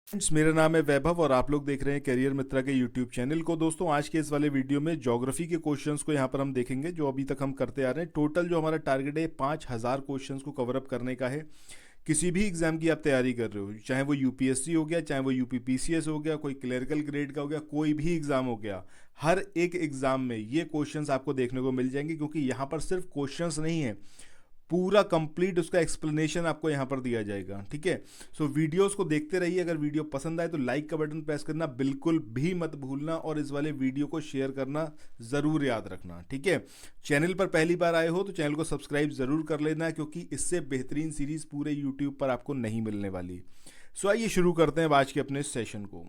Friends, मेरा नाम है वैभव और आप लोग देख रहे हैं करियर मित्रा के यूट्यूब चैनल को। दोस्तों, आज के इस वाले वीडियो में ज्योग्राफी के क्वेश्चंस को यहाँ पर हम देखेंगे जो अभी तक हम करते आ रहे हैं। टोटल जो हमारा टारगेट है 5000 क्वेश्चंस को कवर अप करने का है। किसी भी एग्जाम की आप तैयारी कर रहे हो, चाहे वो यूपीएससी हो गया, चाहे वो यूपीपीसीएस हो गया, कोई क्लरिकल ग्रेड का हो गया, कोई भी एग्जाम हो गया, हर एक एग्जाम में ये क्वेश्चंस आपको देखने को मिल जाएंगे, क्योंकि यहाँ पर सिर्फ क्वेश्चंस नहीं है, पूरा कंप्लीट उसका एक्सप्लेनेशन आपको यहाँ पर दिया जाएगा। ठीक है, सो वीडियोस को देखते रहिए। अगर वीडियो पसंद आए तो लाइक का बटन प्रेस करना बिल्कुल भी मत भूलना और इस वाले वीडियो को शेयर करना ज़रूर याद रखना। ठीक है, चैनल पर पहली बार आए हो तो चैनल को सब्सक्राइब ज़रूर कर लेना, क्योंकि इससे बेहतरीन सीरीज़ पूरे यूट्यूब पर आपको नहीं मिलने वाली। सो आइए शुरू करते हैं आज के अपने सेशन को।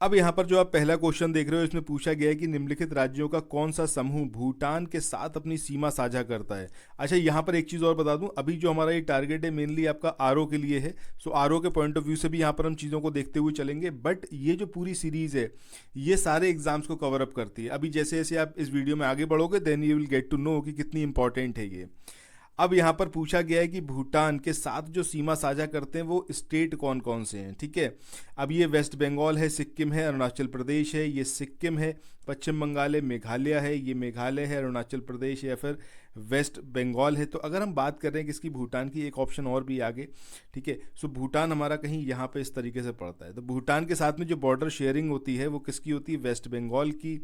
अब यहाँ पर जो आप पहला क्वेश्चन देख रहे हो, इसमें पूछा गया है कि निम्नलिखित राज्यों का कौन सा समूह भूटान के साथ अपनी सीमा साझा करता है। अच्छा, यहाँ पर एक चीज़ और बता दूं, अभी जो हमारा ये टारगेट है मेनली आपका आरओ के लिए है। सो आरओ के पॉइंट ऑफ व्यू से भी यहाँ पर हम चीज़ों को देखते हुए चलेंगे, बट ये जो पूरी सीरीज़ है ये सारे एग्जाम्स को कवर अप करती है। अभी जैसे जैसे आप इस वीडियो में आगे बढ़ोगे then you will get to know कि कितनी इंपॉर्टेंट है ये। अब यहाँ पर पूछा गया है कि भूटान के साथ जो सीमा साझा करते हैं वो स्टेट कौन कौन से हैं। ठीक है, अब ये वेस्ट बंगाल है, सिक्किम है, अरुणाचल प्रदेश है, ये सिक्किम है, पश्चिम बंगाल है, मेघालय है, ये मेघालय है, अरुणाचल प्रदेश या फिर वेस्ट बंगाल है। तो अगर हम बात कर रहे हैं कि इसकी भूटान की, एक ऑप्शन और भी आगे। ठीक है, सो भूटान हमारा कहीं यहाँ पे इस तरीके से पड़ता है। तो भूटान के साथ में जो बॉर्डर शेयरिंग होती है वो किसकी होती है? वेस्ट बंगाल की,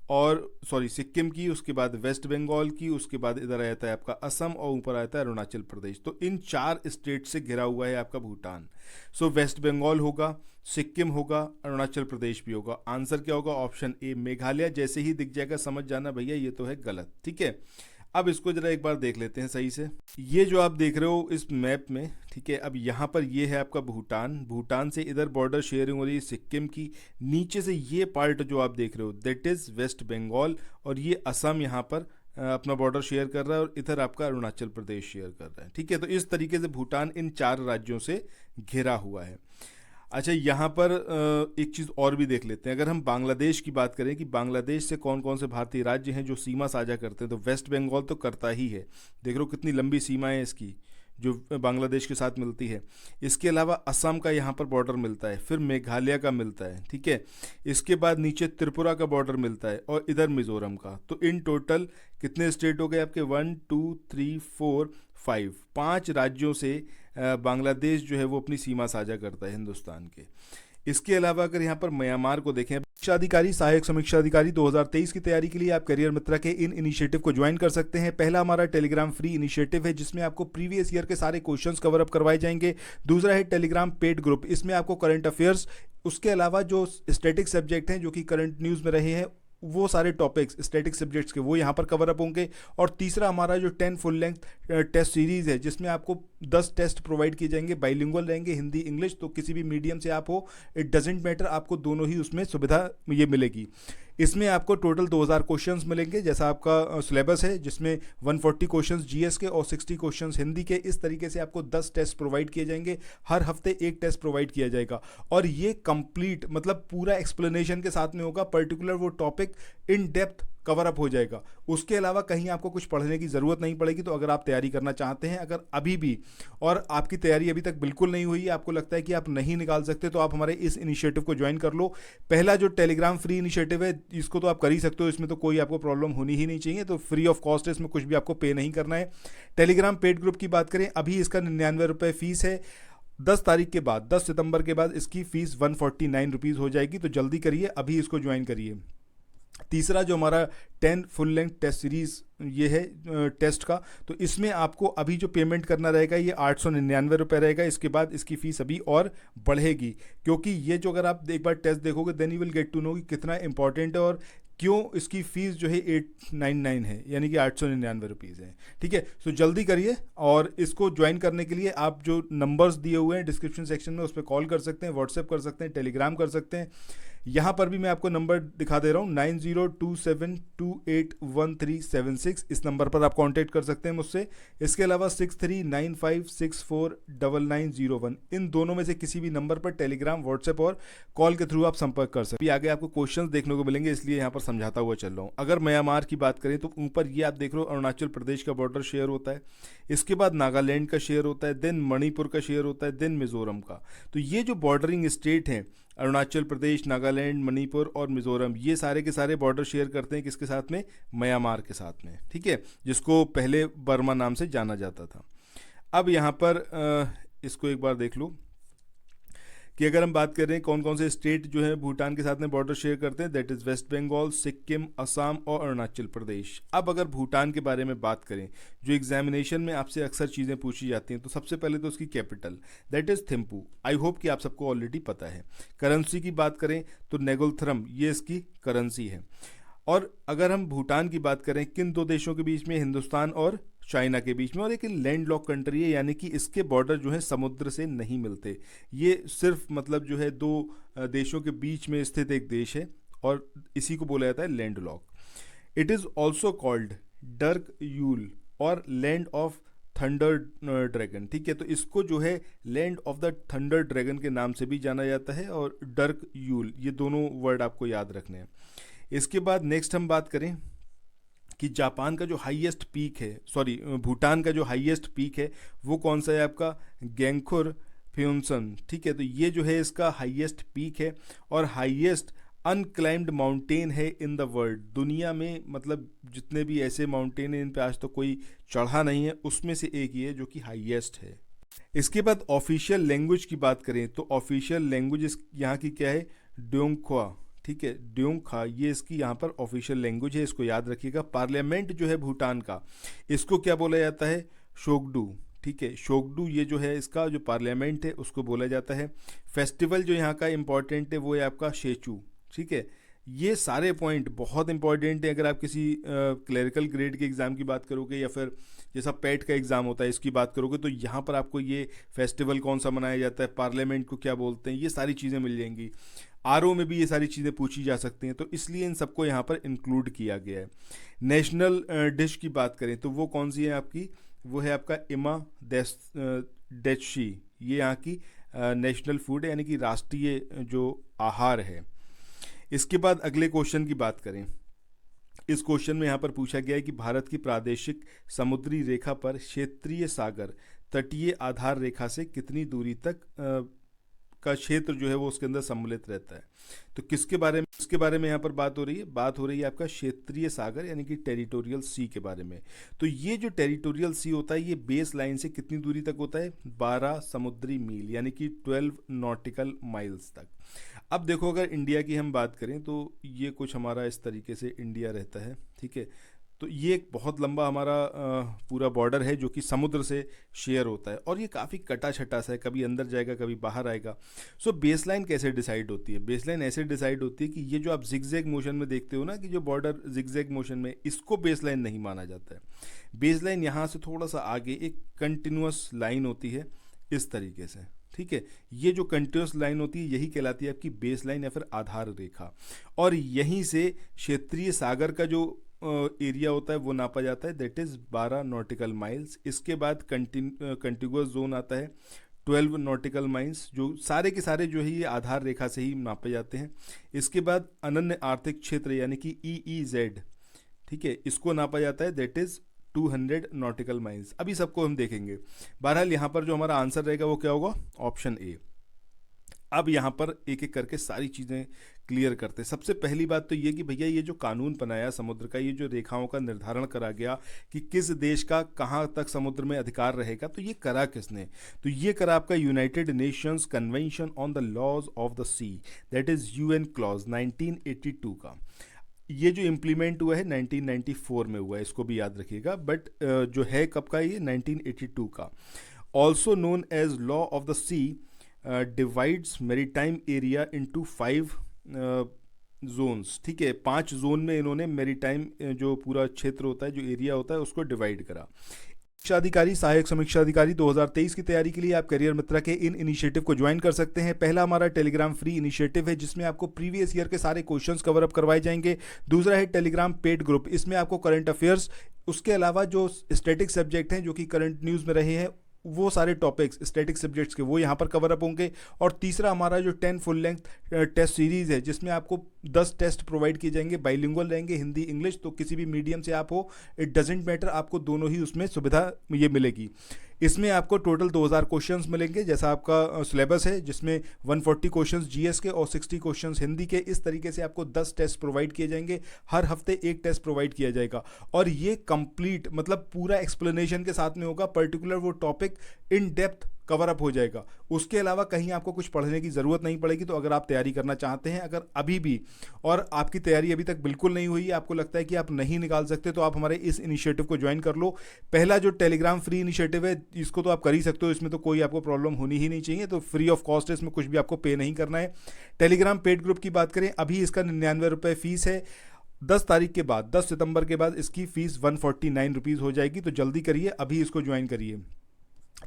और सॉरी सिक्किम की, उसके बाद वेस्ट बंगाल की, उसके बाद इधर आ जाता है आपका असम और ऊपर आता है अरुणाचल प्रदेश। तो इन 4 स्टेट से घिरा हुआ है आपका भूटान। सो वेस्ट बंगाल होगा, सिक्किम होगा, अरुणाचल प्रदेश भी होगा। आंसर क्या होगा? Option A Meghalaya. जैसे ही दिख जाएगा समझ जाना भैया ये तो है गलत। ठीक है, अब इसको जरा एक बार देख लेते हैं सही से। ये जो आप देख रहे हो इस मैप में, ठीक है, अब यहाँ पर ये है आपका भूटान। भूटान से इधर बॉर्डर शेयरिंग हो रही है सिक्किम की। नीचे से ये पार्ट जो आप देख रहे हो दैट इज़ वेस्ट बंगाल, और ये असम यहाँ पर अपना बॉर्डर शेयर कर रहा है, और इधर आपका अरुणाचल प्रदेश शेयर कर रहा है। ठीक है, तो इस तरीके से भूटान इन 4 राज्यों से घिरा हुआ है। अच्छा, यहाँ पर एक चीज़ और भी देख लेते हैं। अगर हम बांग्लादेश की बात करें कि बांग्लादेश से कौन कौन से भारतीय राज्य हैं जो सीमा साझा करते हैं, तो वेस्ट बंगाल तो करता ही है। देख रहे हो कितनी लंबी सीमा है इसकी जो बांग्लादेश के साथ मिलती है। इसके अलावा असम का यहाँ पर बॉर्डर मिलता है, फिर मेघालय का मिलता है। ठीक है, इसके बाद नीचे त्रिपुरा का बॉर्डर मिलता है और इधर मिजोरम का। तो इन टोटल कितने स्टेट हो गए आपके? 1 2 3 4 5, 5 राज्यों से बांग्लादेश जो है वो अपनी सीमा साझा करता है हिंदुस्तान के। इसके अलावा अगर यहाँ पर म्यांमार को देखें, समीक्षा अधिकारी, सहायक समीक्षा अधिकारी 2023 की तैयारी के लिए आप करियर मित्रा के इन इनिशिएटिव को ज्वाइन कर सकते हैं। पहला हमारा टेलीग्राम फ्री इनिशिएटिव है जिसमें आपको प्रीवियस ईयर के सारे क्वेश्चंस कवर अप करवाए जाएंगे। दूसरा है टेलीग्राम पेड ग्रुप, इसमें आपको करंट अफेयर्स, उसके अलावा जो स्टैटिक सब्जेक्ट हैं जो कि करंट न्यूज़ में रहे हैं वो सारे टॉपिक्स स्टैटिक सब्जेक्ट्स के वो यहाँ पर कवर अप होंगे। और तीसरा हमारा जो 10 फुल लेंथ टेस्ट सीरीज़ है जिसमें आपको 10 टेस्ट प्रोवाइड किए जाएंगे, बाइलिंगुअल रहेंगे, हिंदी इंग्लिश, तो किसी भी मीडियम से आप हो, इट डजेंट मैटर, आपको दोनों ही उसमें सुविधा ये मिलेगी। इसमें आपको टोटल 2000 क्वेश्चंस मिलेंगे, जैसा आपका सिलेबस है जिसमें 140 क्वेश्चंस जीएस के और 60 क्वेश्चंस हिंदी के। इस तरीके से आपको 10 टेस्ट प्रोवाइड किए जाएंगे, हर हफ्ते एक टेस्ट प्रोवाइड किया जाएगा, और ये कंप्लीट मतलब पूरा एक्सप्लेनेशन के साथ में होगा। पर्टिकुलर वो topic in depth cover up हो जाएगा। उसके अलावा कहीं आपको कुछ पढ़ने की ज़रूरत नहीं पड़ेगी। तो अगर आप तैयारी करना चाहते हैं, अगर अभी भी, और आपकी तैयारी अभी तक बिल्कुल नहीं हुई है, आपको लगता है कि आप नहीं निकाल सकते, तो आप हमारे इस इनिशिएटिव को ज्वाइन कर लो। पहला जो टेलीग्राम फ्री इनिशिएटिव है इसको तो आप कर ही सकते हो, इसमें तो कोई आपको प्रॉब्लम होनी ही नहीं चाहिए। तो फ्री ऑफ कॉस्ट है, इसमें कुछ भी आपको पे नहीं करना है। टेलीग्राम पेड ग्रुप की बात करें, अभी इसका 99 रुपये फीस है। 10 तारीख के बाद, 10 सितंबर के बाद इसकी फ़ीस 149 रुपीज़ हो जाएगी। तो जल्दी करिए, अभी इसको ज्वाइन करिए। तीसरा जो हमारा 10 फुल लेंथ टेस्ट सीरीज़ ये है टेस्ट का, तो इसमें आपको अभी जो पेमेंट करना रहेगा ये 899 रुपये रहेगा। इसके बाद इसकी फ़ीस अभी और बढ़ेगी, क्योंकि ये जो अगर आप एक बार टेस्ट देखोगे then you will get to know कि कितना इंपॉर्टेंट है और क्यों इसकी फ़ीस जो है 899 है, यानी कि 899 रुपीज़ है। ठीक है, सो जल्दी करिए, और इसको ज्वाइन करने के लिए आप जो नंबर्स दिए हुए हैं डिस्क्रिप्शन सेक्शन में उस पर कॉल कर सकते हैं, व्हाट्सएप कर सकते हैं, टेलीग्राम कर सकते हैं, यहाँ पर भी मैं आपको नंबर दिखा दे रहा हूँ 9027281376, इस नंबर पर आप कांटेक्ट कर सकते हैं मुझसे। इसके अलावा 6395649901, इन दोनों में से किसी भी नंबर पर टेलीग्राम, व्हाट्सएप और कॉल के थ्रू आप संपर्क कर सकते हैं। आगे आपको क्वेश्चंस देखने को मिलेंगे, इसलिए यहाँ पर समझाता हुआ चल रहा हूँ। अगर म्यांमार की बात करें तो ऊपर ये आप देख रहे हो अरुणाचल प्रदेश का बॉर्डर शेयर होता है, इसके बाद नागालैंड का शेयर होता है, देन मणिपुर का शेयर होता है, देन मिजोरम का। तो ये जो बॉर्डरिंग स्टेट हैं अरुणाचल प्रदेश, नागालैंड, मणिपुर और मिजोरम, ये सारे के सारे बॉर्डर शेयर करते हैं किसके साथ में? म्यांमार के साथ में, ठीक है, जिसको पहले बर्मा नाम से जाना जाता था। अब यहाँ पर इसको एक बार देख लो कि अगर हम बात कर रहे हैं कौन कौन से स्टेट जो है भूटान के साथ में बॉर्डर शेयर करते हैं, दैट इज़ वेस्ट बंगाल, सिक्किम, असम और अरुणाचल प्रदेश। अब अगर भूटान के बारे में बात करें, जो एग्जामिनेशन में आपसे अक्सर चीज़ें पूछी जाती हैं, तो सबसे पहले तो उसकी capital that is Thimphu. I hope कि आप सबको ऑलरेडी पता है। करेंसी की बात करें तो नेगोलथ्रम, ये इसकी करेंसी है। और अगर हम भूटान की बात करें, किन दो देशों के बीच में? हिंदुस्तान और चाइना के बीच में, और एक लैंड लॉक कंट्री है, यानी कि इसके बॉर्डर जो है समुद्र से नहीं मिलते। ये सिर्फ मतलब जो है दो देशों के बीच में स्थित एक देश है, और इसी को बोला जाता है land lock. It is also called डर्क you'll और लैंड ऑफ थंडर ड्रैगन, ठीक है। तो इसको जो है land of the thunder dragon के नाम से भी जाना जाता है, और डर्क यूल, ये दोनों वर्ड आपको याद रखने हैं। इसके बाद नेक्स्ट हम बात करें कि जापान का जो हाईएस्ट पीक है, भूटान का जो हाईएस्ट पीक है वो कौन सा है? आपका गैंगखुर फ्यूनसन, ठीक है। तो ये जो है इसका हाईएस्ट पीक है और हाईएस्ट अनक्लाइम्ड माउंटेन है इन द वर्ल्ड। दुनिया में मतलब जितने भी ऐसे माउंटेन हैं इन पे आज तो कोई चढ़ा नहीं है, उसमें से एक ये जो कि हाईएस्ट है। इसके बाद ऑफिशियल लैंग्वेज की बात करें तो ऑफिशियल लैंग्वेज यहाँ की क्या है? ड्योंगखा, ठीक है, ड्योंगखा, ये इसकी यहाँ पर ऑफिशियल लैंग्वेज है, इसको याद रखिएगा। पार्लियामेंट जो है भूटान का, इसको क्या बोला जाता है? शोगडू, ठीक है, शोगडू ये जो है इसका जो पार्लियामेंट है उसको बोला जाता है। फेस्टिवल जो यहाँ का इंपॉर्टेंट है वो है आपका शेचू, ठीक है। ये सारे पॉइंट बहुत इंपॉर्टेंट है। अगर आप किसी क्लरिकल ग्रेड के एग्ज़ाम की बात करोगे या फिर जैसा पेट का एग्ज़ाम होता है इसकी बात करोगे, तो यहाँ पर आपको ये फेस्टिवल कौन सा मनाया जाता है, पार्लियामेंट को क्या बोलते हैं, ये सारी चीज़ें मिल जाएंगी। आरओ में भी ये सारी चीज़ें पूछी जा सकती हैं, तो इसलिए इन सबको यहाँ पर इंक्लूड किया गया है। नेशनल डिश की बात करें तो वो कौन सी है आपकी? वो है आपका इमा डेची, ये यहाँ की नेशनल फूड है, यानी कि राष्ट्रीय जो आहार है। इसके बाद अगले क्वेश्चन की बात करें, इस क्वेश्चन में यहाँ पर पूछा गया है कि भारत की प्रादेशिक समुद्री रेखा पर क्षेत्रीय सागर तटीय आधार रेखा से कितनी दूरी तक का क्षेत्र जो है वो उसके अंदर सम्मिलित रहता है। तो किसके बारे में यहाँ पर बात हो रही है? बात हो रही है आपका क्षेत्रीय सागर यानी कि टेरिटोरियल सी के बारे में। तो ये जो टेरिटोरियल सी होता है ये बेस लाइन से कितनी दूरी तक होता है? 12 समुद्री मील यानी कि 12 नॉटिकल माइल्स तक। अब देखो अगर इंडिया की हम बात करें तो ये कुछ हमारा इस तरीके से इंडिया रहता है, ठीक है। तो ये एक बहुत लंबा हमारा पूरा बॉर्डर है जो कि समुद्र से शेयर होता है, और ये काफ़ी कटा छटा सा है, कभी अंदर जाएगा कभी बाहर आएगा। सो बेसलाइन कैसे डिसाइड होती है? बेसलाइन ऐसे डिसाइड होती है कि ये जो आप जिगजैग मोशन में देखते हो ना कि जो बॉर्डर जिगजैग मोशन में, इसको बेसलाइन नहीं माना जाता है। बेसलाइन यहाँ से थोड़ा सा आगे एक कंटिन्यूस लाइन होती है इस तरीके से, ठीक है। ये जो कंटिन्यूस लाइन होती है यही कहलाती है आपकी बेस लाइन या फिर आधार रेखा, और यहीं से क्षेत्रीय सागर का जो एरिया होता है वो नापा जाता है, दैट इज़ 12 नॉटिकल माइल्स। इसके बाद कंटिगुअस जोन आता है 12 नॉटिकल माइल्स, जो सारे के सारे जो है ये आधार रेखा से ही नापे जाते हैं। इसके बाद अनन्य आर्थिक क्षेत्र यानी कि EEZ, ठीक है, इसको नापा जाता है, दैट इज़ 200 नॉटिकल माइल्स। अभी सबको हम देखेंगे। बहरहाल यहाँ पर जो हमारा आंसर रहेगा वो क्या होगा? Option A. अब यहाँ पर एक एक करके सारी चीज़ें क्लियर करते हैं। सबसे पहली बात तो ये कि भैया ये जो कानून बनाया समुद्र का, ये जो रेखाओं का निर्धारण करा गया कि किस देश का कहाँ तक समुद्र में अधिकार रहेगा, तो ये करा किसने? तो ये करा आपका United Nations convention on the laws of the sea, that is UN clause 1982 का। ये जो इम्प्लीमेंट हुआ है 1994 में हुआ है, इसको भी याद रखिएगा। बट जो है कब का? ये 1982 का। Also known as law of the sea divides maritime area into 5 zones, ठीक है। 5 जोन में इन्होंने मेरीटाइम जो पूरा क्षेत्र होता है, जो एरिया होता है, उसको डिवाइड करा। समीक्षा अधिकारी, सहायक समीक्षा अधिकारी 2023 की तैयारी के लिए आप करियर मित्रा के इन इनिशिएटिव को ज्वाइन कर सकते हैं। पहला हमारा टेलीग्राम फ्री इनिशिएटिव है जिसमें आपको प्रीवियस ईयर के सारे क्वेश्चंस कवर अप करवाए जाएंगे। दूसरा है टेलीग्राम पेड ग्रुप, इसमें आपको करंट अफेयर्स, उसके अलावा जो स्टैटिक सब्जेक्ट हैं जो कि करंट न्यूज़ में रहे हैं वो सारे टॉपिक्स स्टैटिक सब्जेक्ट्स के वो यहाँ पर कवर अप होंगे। और तीसरा हमारा जो 10 फुल लेंथ टेस्ट सीरीज़ है जिसमें आपको 10 टेस्ट प्रोवाइड किए जाएंगे, बाइलिंगुअल रहेंगे, हिंदी इंग्लिश, तो किसी भी मीडियम से आप हो, इट डजेंट मैटर, आपको दोनों ही उसमें सुविधा ये मिलेगी। इसमें आपको टोटल 2000 क्वेश्चंस मिलेंगे जैसा आपका सिलेबस है, जिसमें 140 क्वेश्चंस जीएस के और 60 क्वेश्चंस हिंदी के। इस तरीके से आपको 10 टेस्ट प्रोवाइड किए जाएंगे, हर हफ्ते एक टेस्ट प्रोवाइड किया जाएगा और ये कंप्लीट मतलब पूरा एक्सप्लेनेशन के साथ में होगा, पर्टिकुलर वो topic in depth cover up हो जाएगा। उसके अलावा कहीं आपको कुछ पढ़ने की ज़रूरत नहीं पड़ेगी। तो अगर आप तैयारी करना चाहते हैं, अगर अभी भी और आपकी तैयारी अभी तक बिल्कुल नहीं हुई है, आपको लगता है कि आप नहीं निकाल सकते, तो आप हमारे इस इनिशिएटिव को ज्वाइन कर लो। पहला जो टेलीग्राम फ्री इनिशिएटिव है इसको तो आप कर ही सकते हो, इसमें तो कोई आपको प्रॉब्लम होनी ही नहीं चाहिए, तो फ्री ऑफ कॉस्ट है, इसमें कुछ भी आपको पे नहीं करना है। टेलीग्राम पेड ग्रुप की बात करें, अभी इसका 99 रुपये फीस है। 10 तारीख के बाद, 10 सितंबर के बाद इसकी फ़ीस 149 रुपीज़ हो जाएगी, तो जल्दी करिए, अभी इसको ज्वाइन करिए।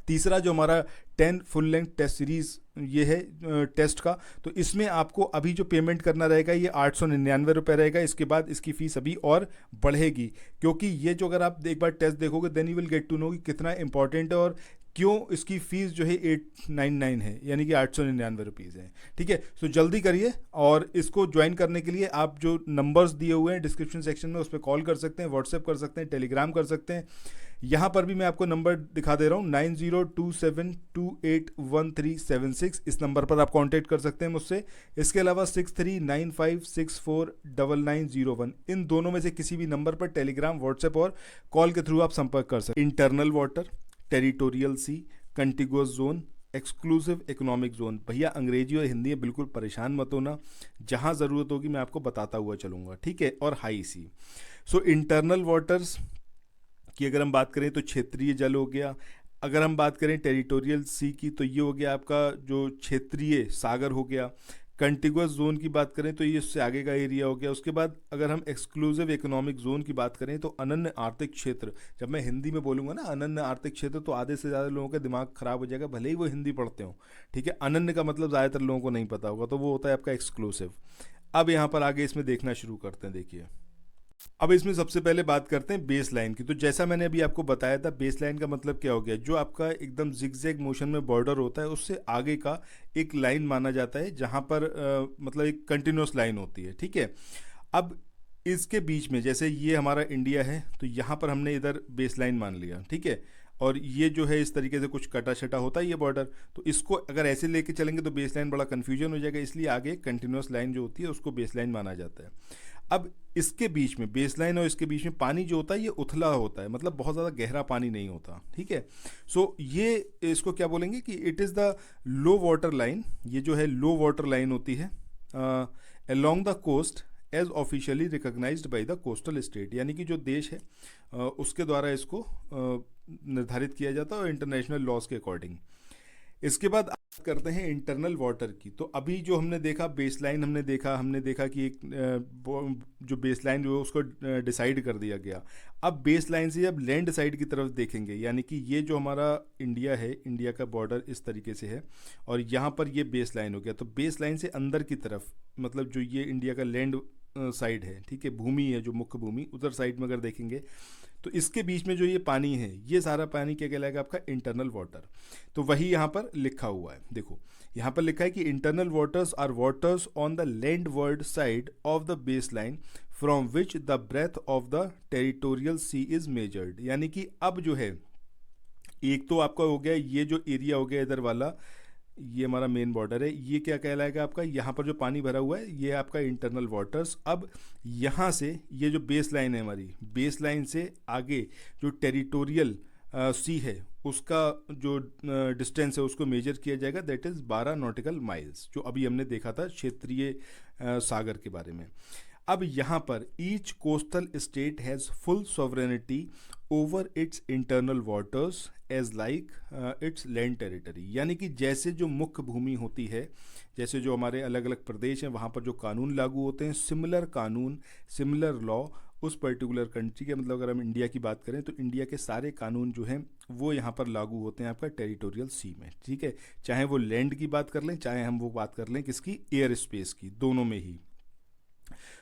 तीसरा जो हमारा 10 फुल लेंथ टेस्ट सीरीज़ ये है टेस्ट का, तो इसमें आपको अभी जो पेमेंट करना रहेगा ये 899 रुपये रहेगा। इसके बाद इसकी फ़ीस अभी और बढ़ेगी, क्योंकि ये जो अगर आप एक बार टेस्ट देखोगे then you will get to know कि कितना इंपॉर्टेंट है और क्यों इसकी फ़ीस जो है 899 है, यानी कि 899 रुपीज़ है। ठीक है, तो जल्दी करिए और इसको ज्वाइन करने के लिए आप जो नंबर्स दिए हुए हैं डिस्क्रिप्शन सेक्शन में उस पर कॉल कर सकते हैं, व्हाट्सएप कर सकते हैं, टेलीग्राम कर सकते हैं। यहाँ पर भी मैं आपको नंबर दिखा दे रहा हूँ 9027281376, इस नंबर पर आप कांटेक्ट कर सकते हैं मुझसे। इसके अलावा 6395649901, इन दोनों में से किसी भी नंबर पर टेलीग्राम, व्हाट्सएप और कॉल के थ्रू आप संपर्क कर सकते हैं। इंटरनल वाटर, टेरिटोरियल सी, contiguous zone, exclusive economic zone, भैया अंग्रेजी और हिंदी में बिल्कुल परेशान मत होना, जहाँ ज़रूरत होगी मैं आपको बताता हुआ चलूँगा, ठीक है। और हाई सी। सो इंटरनल वाटर्स की अगर हम बात करें तो क्षेत्रीय जल हो गया। अगर हम बात करें टेरिटोरियल सी की तो ये हो गया आपका जो क्षेत्रीय सागर हो गया। कंटिगुअस जोन की बात करें तो ये इससे आगे का एरिया हो गया। उसके बाद अगर हम एक्सक्लूसिव इकोनॉमिक जोन की बात करें तो अनन्य आर्थिक क्षेत्र, जब मैं हिंदी में बोलूँगा ना अनन्य आर्थिक क्षेत्र, तो आधे से ज़्यादा लोगों का दिमाग खराब हो जाएगा, भले ही वो हिंदी पढ़ते हो, ठीक है। अनन्य का मतलब ज़्यादातर लोगों को नहीं पता होगा, तो वो होता है आपका एक्सक्लूसिव। अब यहाँ पर आगे इसमें देखना शुरू करते हैं, देखिए। अब इसमें सबसे पहले बात करते हैं बेस लाइन की। तो जैसा मैंने अभी आपको बताया था, बेस लाइन का मतलब क्या हो गया, जो आपका एकदम जिगजैग मोशन में बॉर्डर होता है उससे आगे का एक लाइन माना जाता है, जहाँ पर मतलब एक कंटिन्यूस लाइन होती है, ठीक है। अब इसके बीच में जैसे ये हमारा इंडिया है, तो यहाँ पर हमने इधर बेस लाइन मान लिया, ठीक है। और ये जो है इस तरीके से कुछ कटा शटा होता है ये बॉर्डर, तो इसको अगर ऐसे लेके चलेंगे तो बेस लाइन बड़ा कन्फ्यूजन हो जाएगा, इसलिए आगे कंटिन्यूस लाइन जो होती है उसको बेस लाइन माना जाता है। अब इसके बीच में बेस लाइन और इसके बीच में पानी जो होता है ये उथला होता है, मतलब बहुत ज़्यादा गहरा पानी नहीं होता, ठीक है। सो ये इसको क्या बोलेंगे कि it is the low water line. ये जो है लो वाटर लाइन होती है along the coast as officially recognised by the coastal state, यानी कि जो देश है उसके द्वारा इसको निर्धारित किया जाता है और इंटरनेशनल लॉज के अकॉर्डिंग। इसके बाद बात करते हैं इंटरनल वाटर की। तो अभी जो हमने देखा बेसलाइन, हमने देखा कि एक जो बेसलाइन जो है उसको डिसाइड कर दिया गया। अब बेसलाइन से अब लैंड साइड की तरफ देखेंगे, यानी कि ये जो हमारा इंडिया है, इंडिया का बॉर्डर इस तरीके से है और यहाँ पर ये बेसलाइन हो गया। तो बेसलाइन से अंदर की तरफ, मतलब जो ये इंडिया का लैंड साइड है, ठीक है, भूमि है जो मुख्य भूमि, उधर साइड में अगर देखेंगे तो इसके बीच में जो ये पानी है, ये सारा पानी क्या कहलाएगा आपका इंटरनल वाटर। तो वही यहाँ पर लिखा हुआ है, देखो यहाँ पर लिखा है कि internal waters are waters on the landward side of the base line from which the breadth of the territorial sea is measured. यानी कि अब जो है एक तो आपका हो गया ये जो एरिया हो गया इधर वाला, ये हमारा मेन बॉर्डर है, ये क्या कहलाएगा आपका, यहाँ पर जो पानी भरा हुआ है ये आपका इंटरनल वाटर्स। अब यहाँ से ये जो बेस लाइन है हमारी, बेस लाइन से आगे जो टेरिटोरियल सी है उसका जो डिस्टेंस है उसको मेजर किया जाएगा, दैट इज़ 12 नॉटिकल माइल्स, जो अभी हमने देखा था क्षेत्रीय सागर के बारे में। अब यहाँ पर each coastal state has full sovereignty over its internal waters as like its land territory. यानी कि जैसे जो मुख्य भूमि होती है, जैसे जो हमारे अलग अलग प्रदेश हैं वहाँ पर जो कानून लागू होते हैं, सिमिलर कानून, सिमिलर लॉ उस पर्टिकुलर कंट्री के, मतलब अगर हम इंडिया की बात करें तो इंडिया के सारे कानून जो हैं वो यहाँ पर लागू होते हैं आपका टेरिटोरियल सी में, ठीक है। चाहे वो लैंड की बात कर लें, चाहे हम वो बात कर लें किसकी, एयर स्पेस की, दोनों में ही।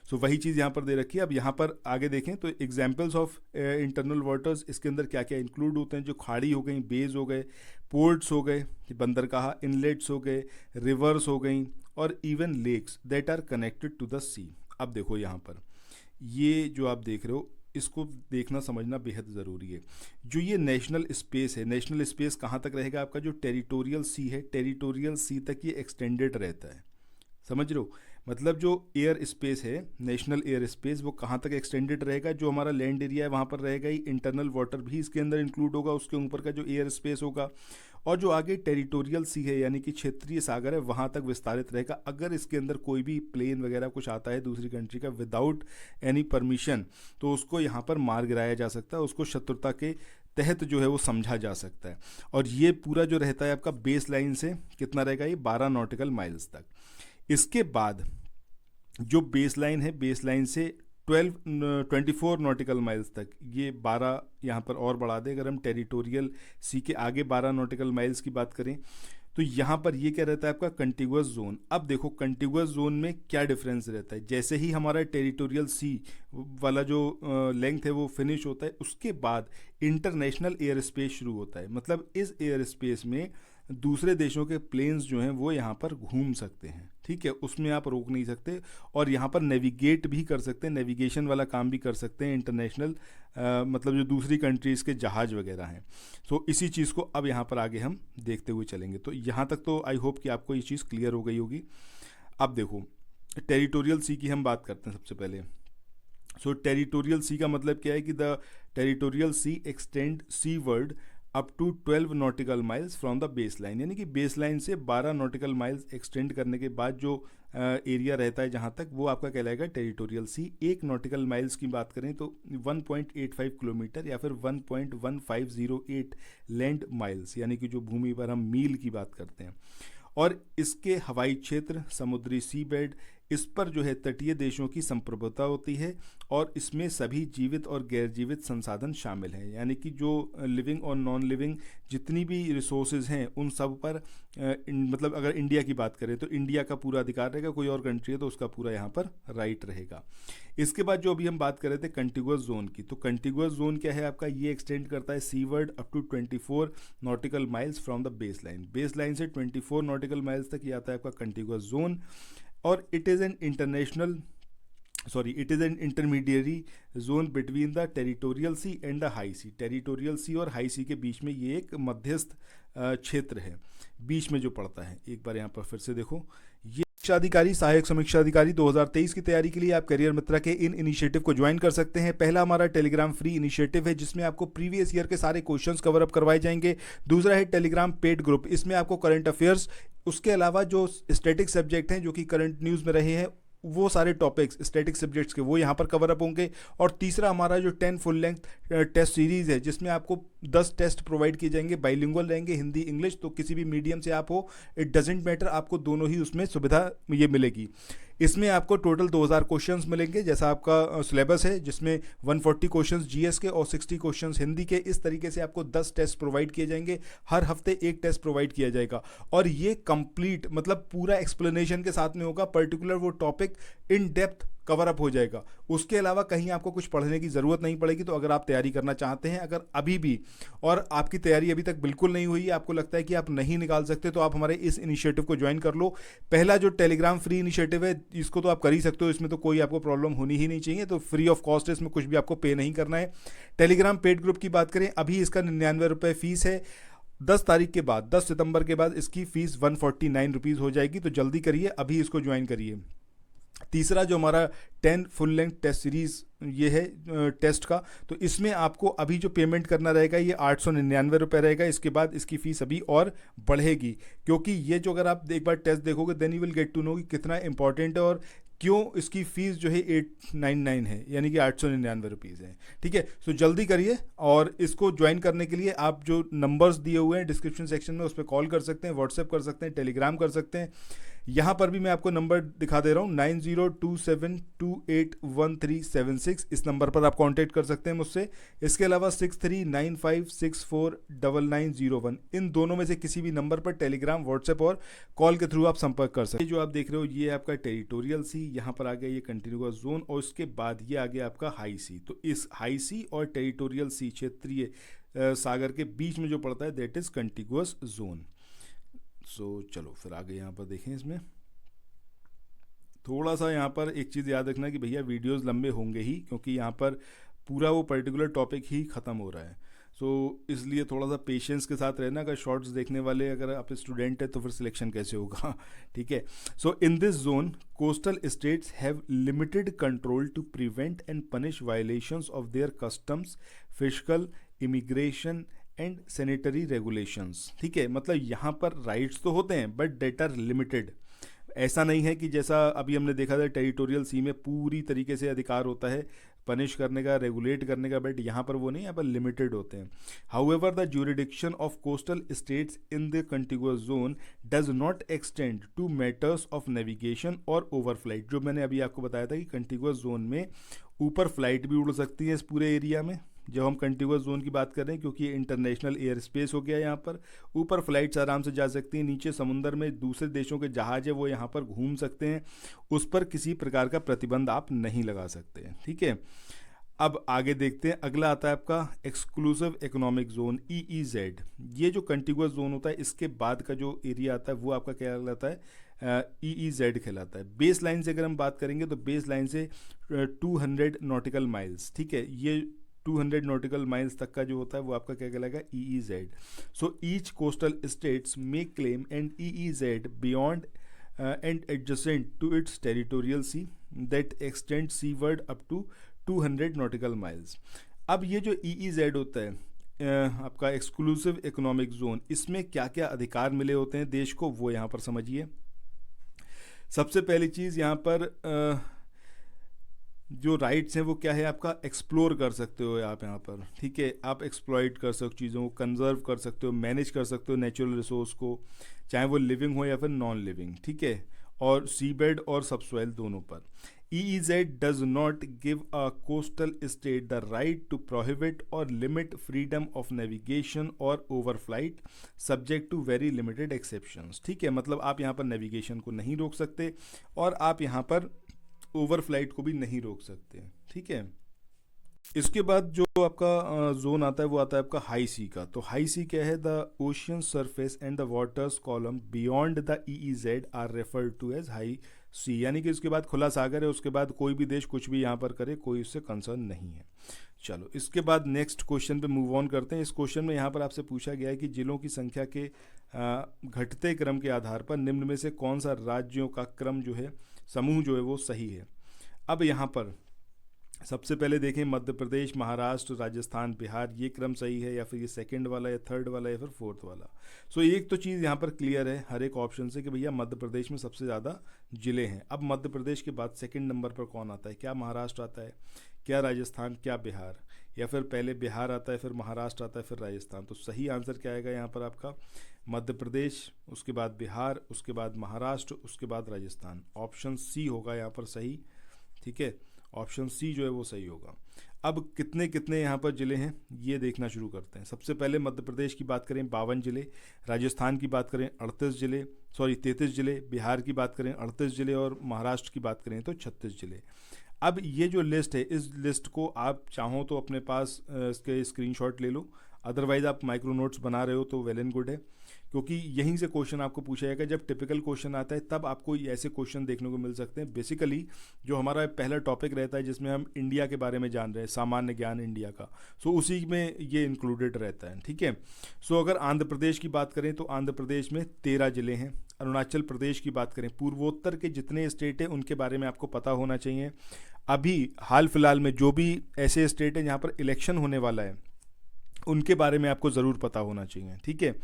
सो वही चीज़ यहाँ पर दे रखी है। अब यहाँ पर आगे देखें तो एग्जाम्पल्स ऑफ इंटरनल वाटर्स, इसके अंदर क्या क्या इंक्लूड होते हैं, जो खाड़ी हो गई, बेज हो गए, पोर्ट्स हो गए, बंदरगाह, इनलेट्स हो गए, रिवर्स हो गई, और even lakes that are connected to the sea. अब देखो यहाँ पर ये जो आप देख रहे हो, इसको देखना समझना बेहद ज़रूरी है। जो ये नेशनल स्पेस है, नेशनल स्पेस कहाँ तक रहेगा आपका, जो टेरिटोरियल सी है, टेरिटोरियल सी तक ये एक्सटेंडेड रहता है, समझ रहे हो। मतलब जो एयर स्पेस है, नेशनल एयर स्पेस, वो कहाँ तक एक्सटेंडेड रहेगा, जो हमारा लैंड एरिया है वहाँ पर रहेगा ही, इंटरनल वाटर भी इसके अंदर इंक्लूड होगा, उसके ऊपर का जो एयर स्पेस होगा, और जो आगे टेरिटोरियल सी है यानी कि क्षेत्रीय सागर है, वहाँ तक विस्तारित रहेगा। अगर इसके अंदर कोई भी प्लेन वगैरह कुछ आता है दूसरी कंट्री का विदाउट एनी परमिशन, तो उसको यहाँ पर मार गिराया जा सकता है, उसको शत्रुता के तहत जो है वो समझा जा सकता है। और ये पूरा जो रहता है आपका बेस लाइन से कितना रहेगा, ये 12 नॉटिकल माइल्स तक। इसके बाद जो बेस लाइन है, बेस लाइन से 24 नॉटिकल माइल्स तक, ये 12 यहाँ पर और बढ़ा दे। अगर हम टेरिटोरियल सी के आगे 12 नॉटिकल माइल्स की बात करें तो यहाँ पर ये क्या रहता है आपका कंटिगुअस जोन। अब देखो कंटिगुअस जोन में क्या डिफरेंस रहता है, जैसे ही हमारा टेरिटोरियल सी वाला जो लेंथ है वो फिनिश होता है, उसके बाद इंटरनेशनल एयर स्पेस शुरू होता है। मतलब इस एयर स्पेस में दूसरे देशों के प्लेन्स जो हैं वो यहाँ पर घूम सकते हैं, ठीक है, उसमें आप रोक नहीं सकते। और यहाँ पर नेविगेट भी कर सकते हैं, नेविगेशन वाला काम भी कर सकते हैं इंटरनेशनल, मतलब जो दूसरी कंट्रीज़ के जहाज़ वगैरह हैं। तो इसी चीज़ को अब यहाँ पर आगे हम देखते हुए चलेंगे। तो यहाँ तक तो आई होप कि आपको ये चीज़ क्लियर हो गई होगी। अब देखो टेरिटोरियल सी की हम बात करते हैं सबसे पहले। सो टेरिटोरियल सी का मतलब क्या है कि the territorial sea extend seaward up to 12 nautical miles from the base line, यानी कि बेस लाइन से 12 नॉटिकल माइल्स एक्सटेंड करने के बाद जो एरिया रहता है जहाँ तक, वो आपका कहलाएगा टेरिटोरियल सी। 1 नॉटिकल माइल्स की बात करें तो 1.85 किलोमीटर या फिर 1.1508 लैंड माइल्स, यानी कि जो भूमि पर हम मील की बात करते हैं। और इसके हवाई क्षेत्र, समुद्री सी बेड, इस पर जो है तटीय देशों की संप्रभुता होती है, और इसमें सभी जीवित और गैर जीवित संसाधन शामिल हैं, यानी कि जो लिविंग और नॉन लिविंग जितनी भी रिसोर्सेज हैं उन सब पर मतलब अगर इंडिया की बात करें तो इंडिया का पूरा अधिकार रहेगा, कोई और कंट्री है तो उसका पूरा यहाँ पर राइट रहेगा। इसके बाद जो अभी हम बात कर रहे थे कंटिगुअस जोन की, तो कंटिगुअस जोन क्या है आपका, ये एक्सटेंड करता है seaward up to 24 nautical miles from the base line. Base line से 24 नॉटिकल माइल्स तक ये आता है आपका कंटिगुअस जोन। और it is an intermediary zone between the territorial sea and the high sea. Territorial sea और हाई सी के बीच में ये एक मध्यस्थ क्षेत्र है, बीच में जो पड़ता है। एक बार यहाँ पर फिर से देखो, ये समीक्षा अधिकारी, सहायक समीक्षा अधिकारी 2023 की तैयारी के लिए आप करियर मित्रा के इन इनिशिएटिव को ज्वाइन कर सकते हैं। पहला हमारा टेलीग्राम फ्री इनिशिएटिव है जिसमें आपको प्रीवियस ईयर के सारे क्वेश्चंस कवर अप करवाए जाएंगे। दूसरा है टेलीग्राम पेड ग्रुप, इसमें आपको करंट अफेयर्स, उसके अलावा जो स्टैटिक सब्जेक्ट हैं जो कि करंट न्यूज़ में रहे हैं वो सारे टॉपिक्स स्टैटिक सब्जेक्ट्स के वो यहाँ पर कवर अप होंगे। और तीसरा हमारा जो 10 फुल लेंथ टेस्ट सीरीज़ है जिसमें आपको 10 टेस्ट प्रोवाइड किए जाएंगे, बाइलिंगुअल रहेंगे, हिंदी इंग्लिश, तो किसी भी मीडियम से आप हो, इट डजेंट मैटर, आपको दोनों ही उसमें सुविधा ये मिलेगी। इसमें आपको टोटल 2000 क्वेश्चंस मिलेंगे, जैसा आपका सिलेबस है जिसमें 140 क्वेश्चंस जीएस के और 60 क्वेश्चंस हिंदी के। इस तरीके से आपको 10 टेस्ट प्रोवाइड किए जाएंगे, हर हफ्ते एक टेस्ट प्रोवाइड किया जाएगा। और ये कंप्लीट मतलब पूरा एक्सप्लेनेशन के साथ में होगा, पर्टिकुलर वो topic in depth cover up हो जाएगा। उसके अलावा कहीं आपको कुछ पढ़ने की ज़रूरत नहीं पड़ेगी। तो अगर आप तैयारी करना चाहते हैं, अगर अभी भी और आपकी तैयारी अभी तक बिल्कुल नहीं हुई है, आपको लगता है कि आप नहीं निकाल सकते, तो आप हमारे इस इनिशिएटिव को ज्वाइन कर लो। पहला जो टेलीग्राम फ्री इनिशिएटिव है इसको तो आप कर ही सकते हो, इसमें तो कोई आपको प्रॉब्लम होनी ही नहीं चाहिए, तो फ्री ऑफ कॉस्ट है, इसमें कुछ भी आपको पे नहीं करना है। टेलीग्राम पेड ग्रुप की बात करें, अभी इसका 99 रुपये फीस है। 10 तारीख के बाद, 10 सितंबर के बाद इसकी फ़ीस 149 रुपीज़ हो जाएगी, तो जल्दी करिए, अभी इसको ज्वाइन करिए। तीसरा जो हमारा 10 फुल लेंथ टेस्ट सीरीज़ ये है टेस्ट का, तो इसमें आपको अभी जो पेमेंट करना रहेगा ये 899 रुपये रहेगा। इसके बाद इसकी फ़ीस अभी और बढ़ेगी, क्योंकि ये जो अगर आप एक बार टेस्ट देखोगे then you will get to know कि कितना इंपॉर्टेंट है और क्यों इसकी फ़ीस जो है 899 है, यानी कि 899 रुपीज़ है। ठीक है, सो जल्दी करिए। और इसको ज्वाइन करने के लिए आप जो नंबर्स दिए हुए हैं डिस्क्रिप्शन सेक्शन में उस पर कॉल कर सकते हैं, व्हाट्सएप कर सकते हैं, टेलीग्राम कर सकते हैं, यहाँ पर भी मैं आपको नंबर दिखा दे रहा हूँ 9027281376, इस नंबर पर आप कांटेक्ट कर सकते हैं मुझसे। इसके अलावा 6395649901, इन दोनों में से किसी भी नंबर पर टेलीग्राम, व्हाट्सएप और कॉल के थ्रू आप संपर्क कर सकते हैं। जो आप देख रहे हो ये आपका टेरिटोरियल सी, यहाँ पर आ गया ये कंटिन्यूअस जोन, और उसके बाद ये आ गया आपका हाई सी। तो इस हाई सी और टेरिटोरियल सी, क्षेत्रीय सागर के बीच में जो पड़ता है दैट इज कंटिन्यूअस जोन। सो चलो फिर आगे यहाँ पर देखें। इसमें थोड़ा सा यहाँ पर एक चीज़ याद रखना कि भैया वीडियोस लंबे होंगे ही, क्योंकि यहाँ पर पूरा वो पर्टिकुलर टॉपिक ही ख़त्म हो रहा है। सो इसलिए थोड़ा सा पेशेंस के साथ रहना। अगर शॉर्ट्स देखने वाले अगर आप स्टूडेंट है तो फिर सिलेक्शन कैसे होगा, ठीक है। So in this zone coastal states have limited control to prevent and punish violations of their customs, physical, immigration and sanitary regulations, ठीक है। मतलब यहाँ पर राइट्स तो होते हैं बट डेट आर लिमिटेड। ऐसा नहीं है कि जैसा अभी हमने देखा था टेरिटोरियल सी में पूरी तरीके से अधिकार होता है पनिश करने का, रेगुलेट करने का, बट यहाँ पर वो नहीं, यहाँ पर लिमिटेड होते हैं। However the jurisdiction of coastal states in the contiguous zone does not extend to matters of navigation or overflight. जो मैंने अभी आपको बताया था कि कंटिगुअस जोन में ऊपर फ्लाइट भी उड़ सकती है इस पूरे एरिया में, जब हम कंटिगुअस जोन की बात कर रहे हैं, क्योंकि ये इंटरनेशनल एयर स्पेस हो गया यहाँ पर। ऊपर फ्लाइट्स आराम से जा सकती हैं, नीचे समुद्र में दूसरे देशों के जहाज है वो यहाँ पर घूम सकते हैं, उस पर किसी प्रकार का प्रतिबंध आप नहीं लगा सकते हैं, ठीक है। अब आगे देखते हैं, अगला आता है आपका एक्सक्लूसिव इकोनॉमिक जोन EEZ। ये जो कंटिगुअस जोन होता है इसके बाद का जो एरिया आता है वो आपका क्या कहलाता है, EEZ कहलाता है। बेस लाइन से अगर हम बात करेंगे तो बेस लाइन से 200 नॉटिकल माइल्स, ठीक है, ये 200 नॉटिकल माइल्स तक का जो होता है वो आपका क्या कहलाएगा, EEZ। So each coastal states may claim and EEZ beyond and adjacent to its territorial sea that extend seaward up to 200 nautical miles. अब ये जो EEZ होता है आपका एक्सक्लूसिव इकोनॉमिक जोन, इसमें क्या क्या अधिकार मिले होते हैं देश को वो यहाँ पर समझिए। सबसे पहली चीज़ यहाँ पर जो राइट्स हैं वो क्या है आपका, एक्सप्लोर कर सकते हो आप यहाँ पर, ठीक है। आप एक्सप्लॉइट कर सकते हो चीज़ों को, कंजर्व कर सकते हो, मैनेज कर सकते हो नेचुरल रिसोर्स को, चाहे वो लिविंग हो या फिर नॉन लिविंग, ठीक है, और सी बेड और सबसॉइल दोनों पर। EEZ does not give a coastal state the right to prohibit or limit freedom of navigation or overflight subject to very limited exceptions, ठीक है। मतलब आप यहाँ पर नेविगेशन को नहीं रोक सकते और आप यहाँ पर ओवरफ्लाइट को भी नहीं रोक सकते, ठीक है। इसके बाद जो आपका जोन आता है वो आता है आपका हाई सी का। तो हाई सी क्या है, the ocean surface and the waters column beyond the EEZ are referred to as high sea, यानी कि उसके बाद खुला सागर है, उसके बाद कोई भी देश कुछ भी यहाँ पर करे कोई उससे कंसर्न नहीं है। चलो इसके बाद नेक्स्ट क्वेश्चन पे मूव ऑन करते हैं। इस क्वेश्चन में यहाँ पर आपसे पूछा गया है कि जिलों की संख्या के घटते क्रम के आधार पर निम्न में से कौन सा राज्यों का क्रम जो है, समूह जो है वो सही है। अब यहाँ पर सबसे पहले देखें मध्य प्रदेश, महाराष्ट्र, राजस्थान, बिहार, ये क्रम सही है या फिर ये सेकंड वाला या थर्ड वाला या फिर फोर्थ वाला। सो एक तो चीज़ यहाँ पर क्लियर है हर एक ऑप्शन से कि भैया मध्य प्रदेश में सबसे ज़्यादा जिले हैं। अब मध्य प्रदेश के बाद सेकंड नंबर पर कौन आता है, क्या महाराष्ट्र आता है, क्या राजस्थान, क्या बिहार, या फिर पहले बिहार आता है फिर महाराष्ट्र आता है फिर राजस्थान। तो सही आंसर क्या आएगा यहाँ पर आपका, मध्य प्रदेश, उसके बाद बिहार, उसके बाद महाराष्ट्र, उसके बाद राजस्थान। ऑप्शन सी होगा यहाँ पर सही, ठीक है, ऑप्शन सी जो है वो सही होगा। अब कितने कितने यहाँ पर ज़िले हैं ये देखना शुरू करते हैं। सबसे पहले मध्य प्रदेश की बात करें 52 ज़िले, राजस्थान की बात करें 33 ज़िले, बिहार की बात करें 38 ज़िले और महाराष्ट्र की बात करें तो 36 ज़िले। अब ये जो लिस्ट है इस लिस्ट को आप चाहो तो अपने पास इसके स्क्रीनशॉट ले लो, अदरवाइज़ आप माइक्रो नोट्स बना रहे हो तो वेल एंड गुड है, क्योंकि यहीं से क्वेश्चन आपको पूछा जाएगा। जब टिपिकल क्वेश्चन आता है तब आपको ऐसे क्वेश्चन देखने को मिल सकते हैं। बेसिकली जो हमारा पहला टॉपिक रहता है जिसमें हम इंडिया के बारे में जान रहे हैं, सामान्य ज्ञान इंडिया का, सो उसी में ये इंक्लूडेड रहता है, ठीक है। सो अगर आंध्र प्रदेश की बात करें तो आंध्र प्रदेश में 13 ज़िले हैं। अरुणाचल प्रदेश की बात करें, पूर्वोत्तर के जितने स्टेट हैं उनके बारे में आपको पता होना चाहिए। अभी हाल फिलहाल में जो भी ऐसे स्टेट हैं जहाँ पर इलेक्शन होने वाला है उनके बारे में आपको ज़रूर पता होना चाहिए, ठीक है।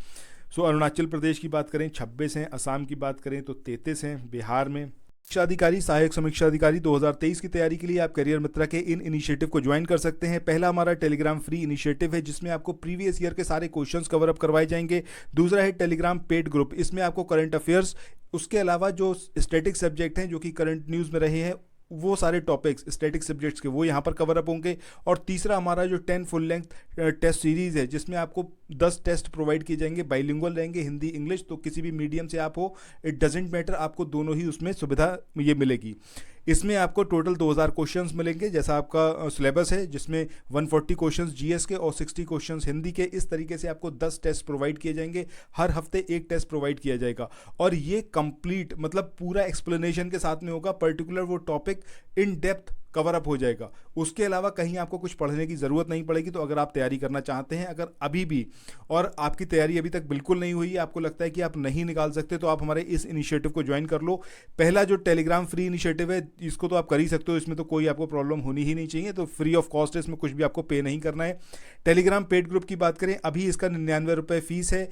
सो अरुणाचल प्रदेश की बात करें 26 हैं, असम की बात करें तो 33 हैं, बिहार में। समीक्षा अधिकारी, सहायक समीक्षा अधिकारी 2023 की तैयारी के लिए आप करियर मित्रा के इन इनिशिएटिव को ज्वाइन कर सकते हैं। पहला हमारा टेलीग्राम फ्री इनिशिएटिव है जिसमें आपको प्रीवियस ईयर के सारे क्वेश्चंस कवर अप करवाए जाएंगे। दूसरा है टेलीग्राम पेड ग्रुप, इसमें आपको करंट अफेयर्स उसके अलावा जो स्टैटिक सब्जेक्ट हैं जो कि करंट न्यूज़ में रहे हैं, वो सारे टॉपिक्स स्टैटिक सब्जेक्ट्स के वो यहाँ पर कवर अप होंगे। और तीसरा हमारा जो 10 फुल लेंथ टेस्ट सीरीज़ है, जिसमें आपको 10 टेस्ट प्रोवाइड किए जाएंगे, बाइलिंगुअल रहेंगे, हिंदी इंग्लिश, तो किसी भी मीडियम से आप हो, इट डजेंट मैटर, आपको दोनों ही उसमें सुविधा ये मिलेगी। इसमें आपको टोटल 2000 क्वेश्चंस मिलेंगे, जैसा आपका सिलेबस है, जिसमें 140 क्वेश्चंस जीएस के और 60 क्वेश्चंस हिंदी के। इस तरीके से आपको 10 टेस्ट प्रोवाइड किए जाएंगे, हर हफ्ते एक टेस्ट प्रोवाइड किया जाएगा, और ये कंप्लीट मतलब पूरा एक्सप्लेनेशन के साथ में होगा, पर्टिकुलर वो topic in depth cover up हो जाएगा। उसके अलावा कहीं आपको कुछ पढ़ने की ज़रूरत नहीं पड़ेगी। तो अगर आप तैयारी करना चाहते हैं, अगर अभी भी और आपकी तैयारी अभी तक बिल्कुल नहीं हुई है, आपको लगता है कि आप नहीं निकाल सकते, तो आप हमारे इस इनिशिएटिव को ज्वाइन कर लो। पहला जो टेलीग्राम फ्री इनिशिएटिव है, इसको तो आप कर ही सकते हो, इसमें तो कोई आपको प्रॉब्लम होनी ही नहीं चाहिए। तो फ्री ऑफ कॉस्ट है, इसमें कुछ भी आपको पे नहीं करना है। टेलीग्राम पेड ग्रुप की बात करें, अभी इसका 99 रुपये फीस है।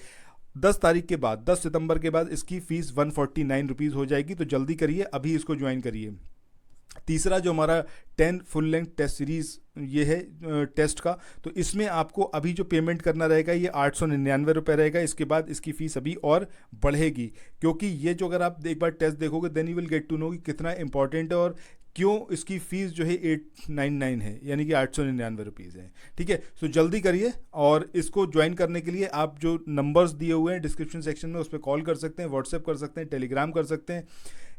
10 तारीख के बाद, 10 सितंबर के बाद इसकी फ़ीस 149 रुपीज़ हो जाएगी। तो जल्दी करिए, अभी इसको ज्वाइन करिए। तीसरा जो हमारा 10 फुल लेंथ टेस्ट सीरीज़ ये है टेस्ट का, तो इसमें आपको अभी जो पेमेंट करना रहेगा ये 899 रुपये रहेगा। इसके बाद इसकी फ़ीस अभी और बढ़ेगी, क्योंकि ये जो अगर आप एक बार टेस्ट देखोगे then you will get to know कि कितना इंपॉर्टेंट है और क्यों इसकी फ़ीस जो है 899 है, यानी कि 899 रुपीज़ है। ठीक है, सो जल्दी करिए। और इसको ज्वाइन करने के लिए आप जो नंबर्स दिए हुए हैं डिस्क्रिप्शन सेक्शन में, उस पर कॉल कर सकते हैं, व्हाट्सएप कर सकते हैं, टेलीग्राम कर सकते हैं।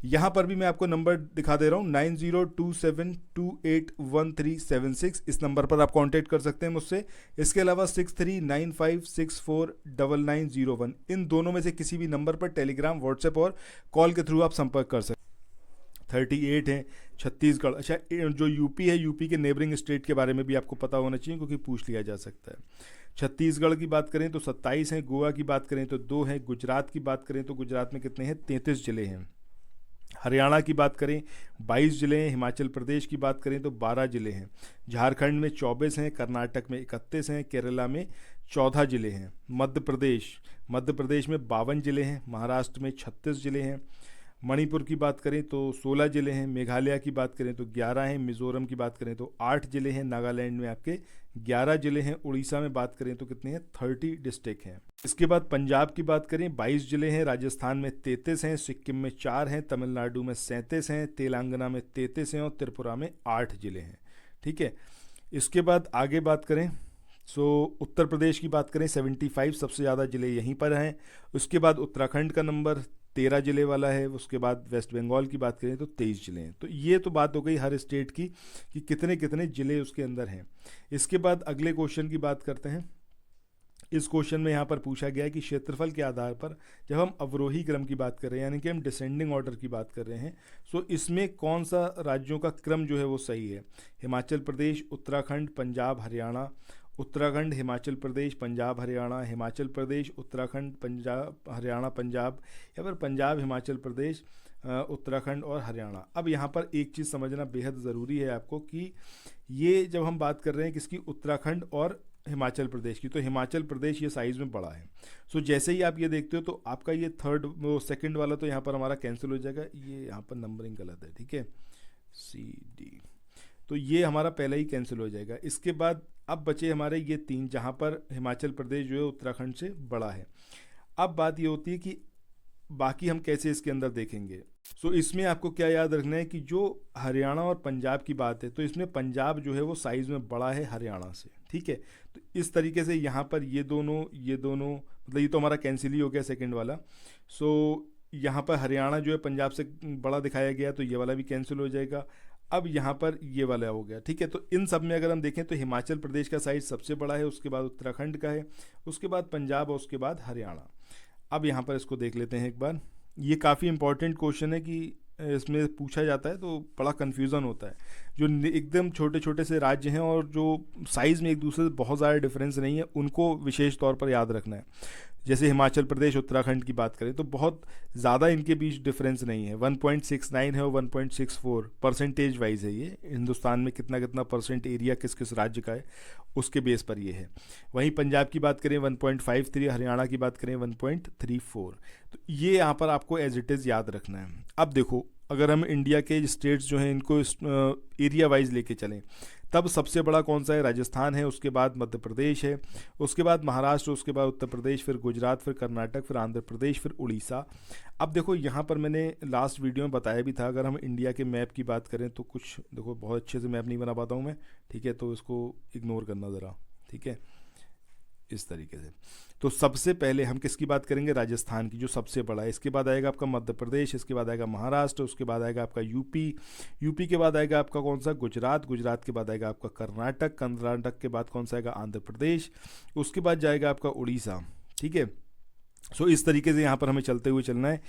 यहाँ पर भी मैं आपको नंबर दिखा दे रहा हूँ, 9027281376। इस नंबर पर आप कांटेक्ट कर सकते हैं मुझसे। इसके अलावा 6395649901, इन दोनों में से किसी भी नंबर पर टेलीग्राम, व्हाट्सएप और कॉल के थ्रू आप संपर्क कर सकते हैं। 38 है छत्तीसगढ़। अच्छा, जो यूपी है, यूपी के नेबरिंग स्टेट के बारे में भी आपको पता होना चाहिए, क्योंकि पूछ लिया जा सकता है। छत्तीसगढ़ की बात करें तो 27 हैं, गोवा की बात करें तो 2 हैं, गुजरात की बात करें तो गुजरात में कितने हैं, 33 जिले हैं। हरियाणा की बात करें 22 जिले हैं, हिमाचल प्रदेश की बात करें तो 12 जिले हैं, झारखंड में 24 हैं, कर्नाटक में 31 हैं, केरला में 14 जिले हैं, मध्य प्रदेश में 52 जिले हैं, महाराष्ट्र में 36 जिले हैं, मणिपुर की बात करें तो 16 जिले हैं, मेघालय की बात करें तो 11 हैं, मिजोरम की बात करें तो 8 जिले हैं, नागालैंड में आपके 11 जिले हैं, उड़ीसा में बात करें तो कितने हैं, 30 डिस्ट्रिक्ट हैं। इसके बाद पंजाब की बात करें 22 जिले हैं, राजस्थान में 33 हैं, सिक्किम में 4 हैं, तमिलनाडु में 37 हैं, तेलंगाना में 33 हैं और त्रिपुरा में 8 जिले हैं। ठीक है, इसके बाद आगे बात करें उत्तर प्रदेश की बात करें 75, सबसे ज़्यादा जिले यहीं पर हैं। उसके बाद उत्तराखंड का नंबर 13 जिले वाला है। उसके बाद वेस्ट बंगाल की बात करें तो 23 जिले हैं। तो ये तो बात हो गई हर स्टेट की कि कितने कितने जिले उसके अंदर हैं। इसके बाद अगले क्वेश्चन की बात करते हैं। इस क्वेश्चन में यहाँ पर पूछा गया है कि क्षेत्रफल के आधार पर जब हम अवरोही क्रम की बात कर रहे हैं, यानी कि हम डिसेंडिंग ऑर्डर की बात कर रहे हैं, सो इसमें कौन सा राज्यों का क्रम जो है वो सही है। हिमाचल प्रदेश, उत्तराखंड, पंजाब, हरियाणा, उत्तराखंड, हिमाचल प्रदेश, पंजाब, हरियाणा, हिमाचल प्रदेश, उत्तराखंड, पंजाब, हरियाणा, पंजाब, या फिर पंजाब, हिमाचल प्रदेश, उत्तराखंड और हरियाणा। अब यहाँ पर एक चीज़ समझना बेहद ज़रूरी है आपको कि ये जब हम बात कर रहे हैं किसकी, उत्तराखंड और हिमाचल प्रदेश की, तो हिमाचल प्रदेश ये साइज़ में बड़ा है। सो जैसे ही आप ये देखते हो तो आपका ये सेकंड वाला तो यहाँ पर हमारा कैंसिल हो जाएगा। ये यहाँ पर नंबरिंग गलत है, ठीक है, CD, तो ये हमारा पहले ही कैंसिल हो जाएगा। इसके बाद अब बचे हमारे ये 3, जहाँ पर हिमाचल प्रदेश जो है उत्तराखंड से बड़ा है। अब बात ये होती है कि बाकी हम कैसे इसके अंदर देखेंगे। सो इसमें आपको क्या याद रखना है कि जो हरियाणा और पंजाब की बात है, तो इसमें पंजाब जो है वो साइज़ में बड़ा है हरियाणा से, ठीक है। तो इस तरीके से यहाँ पर ये दोनों मतलब ये तो हमारा कैंसिल ही हो गया सेकंड वाला। सो यहाँ पर हरियाणा जो है पंजाब से बड़ा दिखाया गया, तो ये वाला भी कैंसिल हो जाएगा। अब यहाँ पर ये वाला हो गया, ठीक है। तो इन सब में अगर हम देखें तो हिमाचल प्रदेश का साइज़ सबसे बड़ा है, उसके बाद उत्तराखंड का है, उसके बाद पंजाब और उसके बाद हरियाणा। अब यहाँ पर इसको देख लेते हैं एक बार। ये काफ़ी इंपॉर्टेंट क्वेश्चन है कि इसमें पूछा जाता है तो बड़ा कन्फ्यूज़न होता है। जो एकदम छोटे छोटे से राज्य हैं और जो साइज़ में एक दूसरे से बहुत ज़्यादा डिफरेंस नहीं है, उनको विशेष तौर पर याद रखना है। जैसे हिमाचल प्रदेश, उत्तराखंड की बात करें तो बहुत ज़्यादा इनके बीच डिफरेंस नहीं है, 1.69 है और 1.64 परसेंटेज वाइज है। ये हिंदुस्तान में कितना कितना परसेंट एरिया किस किस राज्य का है उसके बेस पर ये है। वहीं पंजाब की बात करें 1.53, हरियाणा की बात करें 1.34। तो ये यहाँ पर आपको एज इट इज़ याद रखना है। अब देखो, अगर हम इंडिया के स्टेट्स जो हैं इनको एरिया वाइज लेके चलें, तब सबसे बड़ा कौन सा है? राजस्थान है, उसके बाद मध्य प्रदेश है, उसके बाद महाराष्ट्र, उसके बाद उत्तर प्रदेश, फिर गुजरात, फिर कर्नाटक, फिर आंध्र प्रदेश, फिर उड़ीसा। अब देखो यहाँ पर मैंने लास्ट वीडियो में बताया भी था, अगर हम इंडिया के मैप की बात करें तो कुछ देखो बहुत अच्छे से मैप नहीं बना पाता हूँ मैं, ठीक है, तो इसको इग्नोर करना ज़रा, ठीक है, इस तरीके से। तो सबसे पहले हम किसकी बात करेंगे? राजस्थान की, जो सबसे बड़ा है। इसके बाद आएगा आपका मध्य प्रदेश, इसके बाद आएगा महाराष्ट्र, उसके बाद आएगा आपका यूपी, यूपी के बाद आएगा आपका कौन सा? गुजरात, गुजरात के बाद आएगा आपका कर्नाटक, कर्नाटक के बाद कौन सा आएगा? आंध्र प्रदेश, उसके बाद जाएगा आपका उड़ीसा, ठीक है। सो इस तरीके से यहाँ पर हमें चलते हुए चलना है।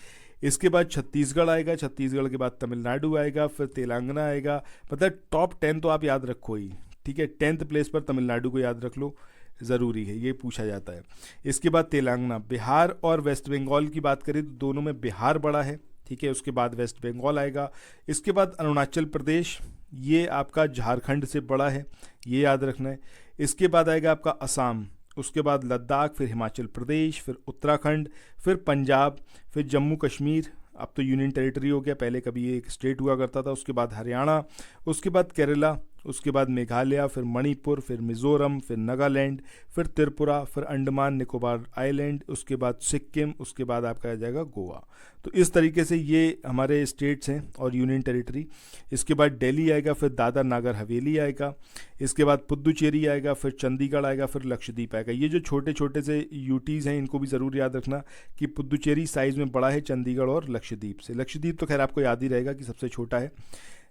इसके बाद छत्तीसगढ़ आएगा, छत्तीसगढ़ के बाद तमिलनाडु आएगा, फिर तेलंगाना आएगा। मतलब टॉप 10 तो आप याद रखो ही, ठीक है। 10th प्लेस पर तमिलनाडु को याद रख लो, ज़रूरी है, ये पूछा जाता है। इसके बाद तेलंगाना, बिहार और वेस्ट बंगाल की बात करें तो दोनों में बिहार बड़ा है, ठीक है। उसके बाद वेस्ट बंगाल आएगा। इसके बाद अरुणाचल प्रदेश, ये आपका झारखंड से बड़ा है, ये याद रखना है। इसके बाद आएगा आपका असम, उसके बाद लद्दाख, फिर हिमाचल प्रदेश, फिर उत्तराखंड, फिर पंजाब, फिर जम्मू कश्मीर, अब तो यूनियन टेरिटरी हो गया, पहले कभी ये एक स्टेट हुआ करता था। उसके बाद हरियाणा, उसके बाद केरला, उसके बाद मेघालय, फिर मणिपुर, फिर मिज़ोरम, फिर नागालैंड, फिर त्रिपुरा, फिर अंडमान निकोबार आइलैंड, उसके बाद सिक्किम, उसके बाद आपका आ जाएगा गोवा। तो इस तरीके से ये हमारे स्टेट्स हैं और यूनियन टेरिटरी। इसके बाद दिल्ली आएगा, फिर दादर नागर हवेली आएगा, इसके बाद पुदुचेरी आएगा, फिर चंडीगढ़ आएगा, फिर लक्षद्वीप आएगा। ये जो छोटे छोटे से यूटीज़ हैं इनको भी ज़रूर याद रखना कि पुदुचेरी साइज़ में बड़ा है चंडीगढ़ और लक्षद्वीप से। लक्षद्वीप तो खैर आपको याद ही रहेगा कि सबसे छोटा है,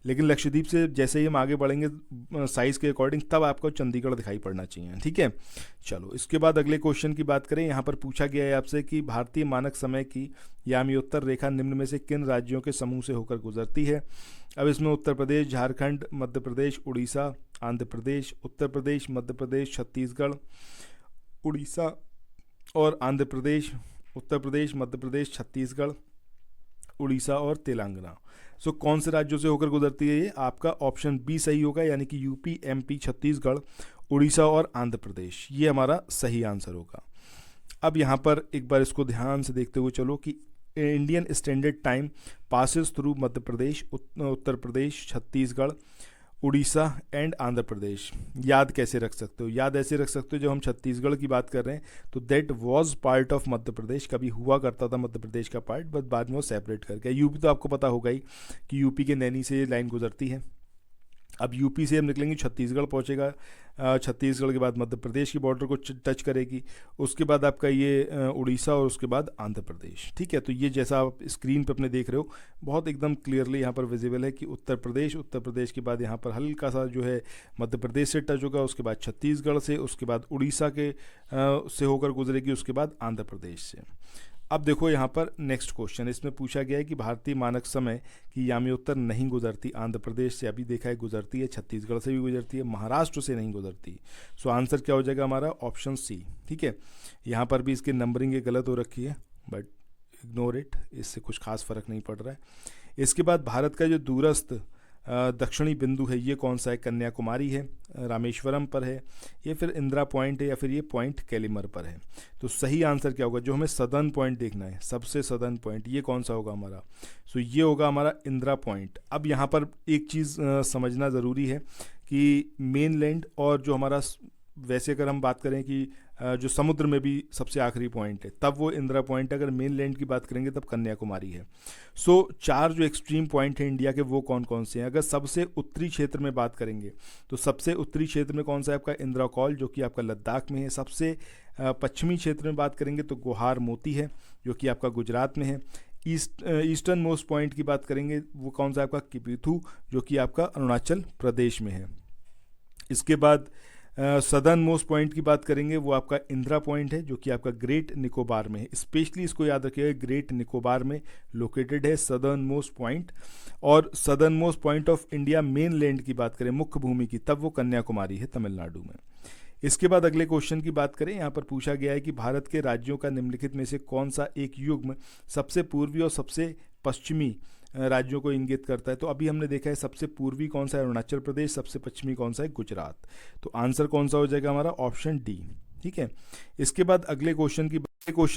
लेकिन लक्षद्वीप से जैसे ही हम आगे बढ़ेंगे साइज़ के अकॉर्डिंग, तब आपको चंडीगढ़ दिखाई पड़ना चाहिए, ठीक है। चलो इसके बाद अगले क्वेश्चन की बात करें। यहाँ पर पूछा गया है आपसे कि भारतीय मानक समय की यामियोत्तर रेखा निम्न में से किन राज्यों के समूह से होकर गुजरती है? अब इसमें उत्तर प्रदेश, झारखंड, मध्य प्रदेश, उड़ीसा, आंध्र प्रदेश, उत्तर प्रदेश, मध्य प्रदेश, छत्तीसगढ़, उड़ीसा और आंध्र प्रदेश, उत्तर प्रदेश, मध्य प्रदेश, छत्तीसगढ़, उड़ीसा और तेलंगाना। सो कौन से राज्यों से होकर गुजरती है? ये आपका ऑप्शन बी सही होगा, यानी कि यूपी, एमपी, छत्तीसगढ़, उड़ीसा और आंध्र प्रदेश, ये हमारा सही आंसर होगा। अब यहाँ पर एक बार इसको ध्यान से देखते हुए चलो कि Indian standard time passes through Madhya Pradesh, Uttar Pradesh, Chhattisgarh, Orissa and Andhra Pradesh. याद कैसे रख सकते हो? याद ऐसे रख सकते हो, जब हम छत्तीसगढ़ की बात कर रहे हैं तो that was part of Madhya Pradesh, कभी हुआ करता था मध्य प्रदेश का पार्ट, बट बाद में वो सेपरेट कर गया। यूपी तो आपको पता होगा ही कि यूपी के नैनी से ये लाइन गुजरती है। अब यूपी से हम निकलेंगे, छत्तीसगढ़ पहुंचेगा, छत्तीसगढ़ के बाद मध्य प्रदेश की बॉर्डर को टच करेगी, उसके बाद आपका ये उड़ीसा और उसके बाद आंध्र प्रदेश, ठीक है। तो ये जैसा आप स्क्रीन पे अपने देख रहे हो, बहुत एकदम क्लियरली यहाँ पर विजिबल है कि उत्तर प्रदेश के बाद यहाँ पर हल्का सा जो है मध्य प्रदेश से टच होगा, उसके बाद छत्तीसगढ़ से, उसके बाद उड़ीसा के से होकर गुजरेगी, उसके बाद आंध्र प्रदेश से। अब देखो यहाँ पर नेक्स्ट क्वेश्चन, इसमें पूछा गया है कि भारतीय मानक समय की यामियोत्तर नहीं गुजरती आंध्र प्रदेश से, अभी देखा है गुजरती है, छत्तीसगढ़ से भी गुजरती है, महाराष्ट्र से नहीं गुजरती। सो आंसर क्या हो जाएगा हमारा? ऑप्शन सी, ठीक है। यहाँ पर भी इसकी नंबरिंग गलत हो रखी है, बट इग्नोर इट, इससे कुछ खास फर्क नहीं पड़ रहा है। इसके बाद भारत का जो दूरस्थ दक्षिणी बिंदु है ये कौन सा है? कन्याकुमारी है, रामेश्वरम पर है, ये फिर इंदिरा पॉइंट है, या फिर ये पॉइंट कैलिमर पर है। तो सही आंसर क्या होगा? जो हमें सदर्न पॉइंट देखना है, सबसे सदर्न पॉइंट, ये कौन सा होगा हमारा? सो ये होगा हमारा इंदिरा पॉइंट। अब यहाँ पर एक चीज़ समझना ज़रूरी है कि मेनलैंड और जो हमारा, वैसे अगर हम बात करें कि जो समुद्र में भी सबसे आखिरी पॉइंट है, तब वो इंदिरा पॉइंट है। अगर मेनलैंड की बात करेंगे तब कन्याकुमारी है। सो 4 जो एक्सट्रीम पॉइंट हैं इंडिया के, वो कौन कौन से हैं? अगर सबसे उत्तरी क्षेत्र में बात करेंगे तो सबसे उत्तरी क्षेत्र में कौन सा है? आपका इंदिरा कॉल, जो कि आपका लद्दाख में है। सबसे पश्चिमी क्षेत्र में बात करेंगे तो गुहार मोती है, जो कि आपका गुजरात में है। ईस्टर्न मोस्ट पॉइंट की बात करेंगे, वो कौन सा? आपका किपिथू, जो कि आपका अरुणाचल प्रदेश में है। इसके बाद सदर्न मोस्ट पॉइंट की बात करेंगे, वो आपका इंदिरा पॉइंट है, जो कि आपका ग्रेट निकोबार में है। स्पेशली इसको याद रखिएगा, ग्रेट निकोबार में लोकेटेड है सदर्न मोस्ट पॉइंट। और southern most point of India mainland की बात करें, मुख्य भूमि की, तब वो कन्याकुमारी है, तमिलनाडु में। इसके बाद अगले क्वेश्चन की बात करें, यहाँ पर पूछा गया है कि भारत के राज्यों का निम्नलिखित में से कौन सा एक युग्म सबसे पूर्वी और सबसे पश्चिमी राज्यों को इंगित करता है? तो अभी हमने देखा है सबसे पूर्वी कौन सा है? अरुणाचल प्रदेश। सबसे पश्चिमी कौन सा है? गुजरात। तो आंसर कौन सा हो जाएगा हमारा? ऑप्शन डी, ठीक है। इसके बाद अगले क्वेश्चन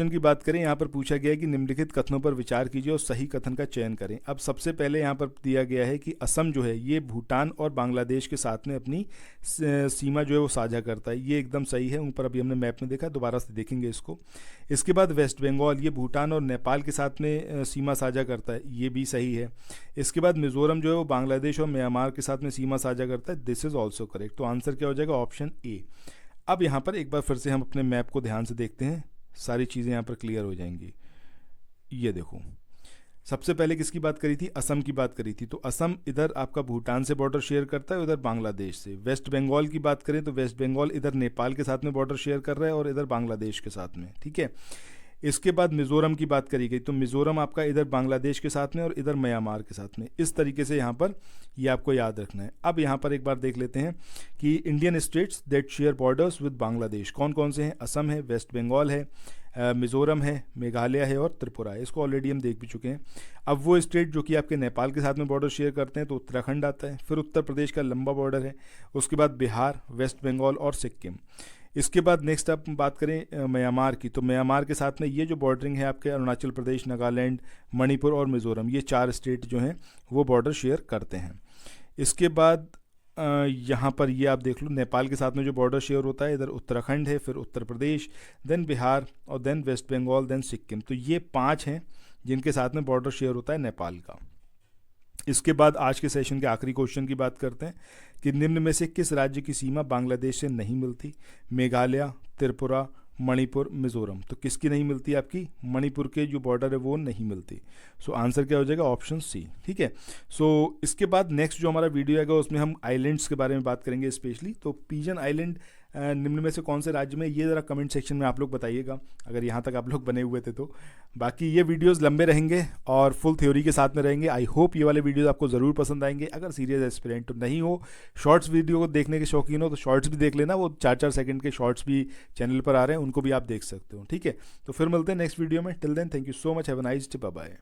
की बात करें। यहाँ पर पूछा गया है कि निम्नलिखित कथनों पर विचार कीजिए और सही कथन का चयन करें। अब सबसे पहले यहाँ पर दिया गया है कि असम जो है ये भूटान और बांग्लादेश के साथ में अपनी सीमा जो है वो साझा करता है, ये एकदम सही है। ऊपर अभी हमने मैप में देखा, दोबारा से देखेंगे इसको। इसके बाद वेस्ट बंगाल ये भूटान और नेपाल के साथ में सीमा साझा करता है, ये भी सही है। इसके बाद मिजोरम जो है वो बांग्लादेश और म्यांमार के साथ में सीमा साझा करता है, दिस इज ऑल्सो करेक्ट। तो आंसर क्या हो जाएगा? Option A. अब यहाँ पर एक बार फिर से हम अपने मैप को ध्यान से देखते हैं, सारी चीज़ें यहाँ पर क्लियर हो जाएंगी। ये देखो, सबसे पहले किसकी बात करी थी? असम की बात करी थी। तो असम इधर आपका भूटान से बॉर्डर शेयर करता है, उधर बांग्लादेश से। वेस्ट बंगाल की बात करें तो वेस्ट बंगाल इधर नेपाल के साथ में बॉर्डर शेयर कर रहा है और इधर बांग्लादेश के साथ में, ठीक है। इसके बाद मिज़ोरम की बात करी गई, तो मिज़ोरम आपका इधर बांग्लादेश के साथ में और इधर म्यांमार के साथ में। इस तरीके से यहाँ पर ये आपको याद रखना है। अब यहाँ पर एक बार देख लेते हैं कि Indian states that share borders with Bangladesh कौन कौन से हैं। असम है, वेस्ट बंगाल है, मिज़ोरम है, मेघालय है और त्रिपुरा है। इसको ऑलरेडी हम देख भी चुके हैं। अब वो स्टेट जो कि आपके नेपाल के साथ में बॉर्डर शेयर करते हैं तो उत्तराखंड आता है, फिर उत्तर प्रदेश का लंबा बॉर्डर है, उसके बाद बिहार, वेस्ट बंगाल और सिक्किम। इसके बाद नेक्स्ट आप बात करें म्यांमार की, तो म्यांमार के साथ में ये जो बॉर्डरिंग है आपके अरुणाचल प्रदेश, नागालैंड, मणिपुर और मिज़ोरम, ये 4 स्टेट जो हैं वो बॉर्डर शेयर करते हैं। इसके बाद यहाँ पर ये आप देख लो, नेपाल के साथ में जो बॉर्डर शेयर होता है इधर उत्तराखंड है, फिर उत्तर प्रदेश, देन बिहार और then West Bengal, then Sikkim. तो ये 5 हैं जिनके साथ में बॉर्डर शेयर होता है नेपाल का। इसके बाद आज के सेशन के आखिरी क्वेश्चन की बात करते हैं कि निम्न में से किस राज्य की सीमा बांग्लादेश से नहीं मिलती? मेघालय, त्रिपुरा, मणिपुर, मिज़ोरम। तो किसकी नहीं मिलती? आपकी मणिपुर के जो बॉर्डर है वो नहीं मिलती। सो आंसर क्या हो जाएगा? ऑप्शन सी, ठीक है। सो इसके बाद नेक्स्ट जो हमारा वीडियो आएगा उसमें हम आइलैंड्स के बारे में बात करेंगे स्पेशली। तो पिजन आइलैंड निम्न में से कौन से राज्य में, ये ज़रा कमेंट सेक्शन में आप लोग बताइएगा अगर यहाँ तक आप लोग बने हुए थे तो। बाकी ये वीडियोस लंबे रहेंगे और फुल थ्योरी के साथ में रहेंगे। आई होप ये वाले वीडियोस आपको ज़रूर पसंद आएंगे। अगर सीरियस एस्पिरेंट तो नहीं हो, शॉर्ट्स वीडियो को देखने के शौकीन हो तो शॉर्ट्स भी देख लेना, वो 4-4 सेकंड के शॉर्ट्स भी चैनल पर आ रहे हैं, उनको भी आप देख सकते हो, ठीक है। तो फिर मिलते हैं नेक्स्ट वीडियो में। Till then thank you so much, have a nice day, bye bye.